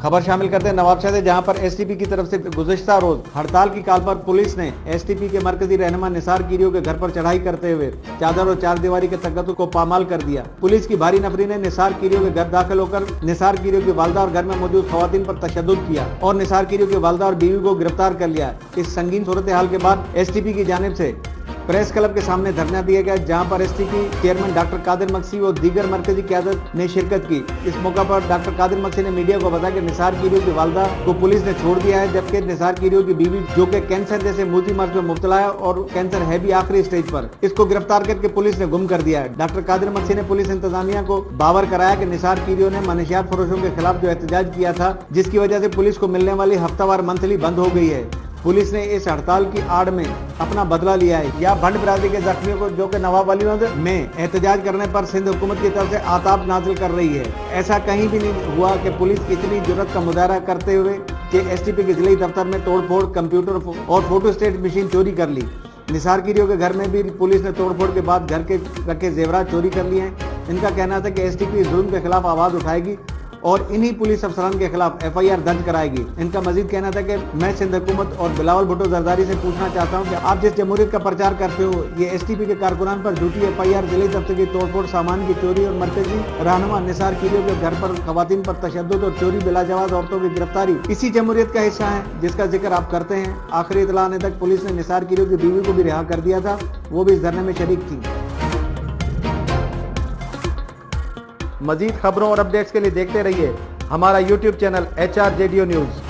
खबर शामिल करते हैं नवाबशाह से, जहां पर एसटीपी की तरफ से गुज़िश्ता रोज हड़ताल की कॉल पर पुलिस ने एसटीपी के मरकजी रहनुमा निसार कीरियो के घर पर चढ़ाई करते हुए चादर और चारदीवारी के तकद्दुस को पामाल कर दिया। पुलिस की भारी नफरी ने निसार कीरियो के घर दाखिल होकर निसार कीरियो की वालदा और घर में मौजूद खवातीन पर तशद्दुद किया और निसार कीरियो की वालदा और बीवी को गिरफ्तार कर लिया। इस संगीन सूरत हाल के बाद एसटीपी की जानिब से प्रेस क्लब के सामने धरना दिया गया, जहां पर STP chairman doctor Qadir Maqsi और दीगर मरकजी क़यादत ने शिरकत की। इस मौका पर डॉक्टर कादिर मक्सी ने मीडिया को बताया कि निसार कीरियो की वालदा को पुलिस ने छोड़ दिया है, जबकि निसार कीरियो की बीवी जो कि कैंसर जैसे मोती मर्ज में मुब्तला है और कैंसर है भी आखिरी स्टेज पर, इसको गिरफ्तार करके पुलिस ने गुम कर दिया है। डॉक्टर कादिर मक्सी ने पुलिस इंतजामिया को बावर कराया कि निसार कीरियो ने मनशियात फरोशों के खिलाफ जो एहतजाज किया था, जिसकी वजह से पुलिस को मिलने वाली हफ्तावार मंथली बंद हो गई है। पुलिस ने इस हड़ताल की आड़ में अपना बदला लिया है। या भंड बरादरी के जख्मियों को जो कि नवाबगंज में एहतजाज करने पर सिंध हुकूमत की तरफ से आताब नाजिल कर रही है। ऐसा कहीं भी नहीं हुआ कि पुलिस इतनी जुर्रत का मुजाहरा करते हुए कि एसटीपी के जिले दफ्तर में तोड़फोड़, कंप्यूटर और फोटोस्टेट मशीन चोरी कर ली। निसार कीरियो के घर में भी पुलिस ने तोड़फोड़ के बाद घर के रखे जेवरात चोरी कर लिए हैं। इनका कहना था कि एसटीपी जुल्म के खिलाफ आवाज उठाएगी और इन्हीं पुलिस अफसरान के खिलाफ एफआईआर दर्ज कराएगी। इनका मजीद कहना था कि मैं सिंध हुकूमत और बिलावल भुट्टो जरदारी से पूछना चाहता हूं कि आप जिस जमहूरियत का प्रचार करते हो, ये एसटीपी के कारकुनान पर झूठी एफआईआर, जिले दफ्तर की तोड़फोड़, सामान की चोरी और मरकजी रहनुमा निसार कीरियो के घर पर खवातीन पर तशद्दुद और चोरी बिलाजवाज औरतों की गिरफ्तारी इसी जमहूरियत का हिस्सा है जिसका जिक्र आप करते हैं। आखिरी इतला आने तक पुलिस ने निसार कीरियो की बीवी को भी रिहा कर दिया था, वो भी इस धरने में शरीक थी। मजीद खबरों और अपडेट्स के लिए देखते रहिए हमारा YouTube चैनल HRJDO न्यूज़।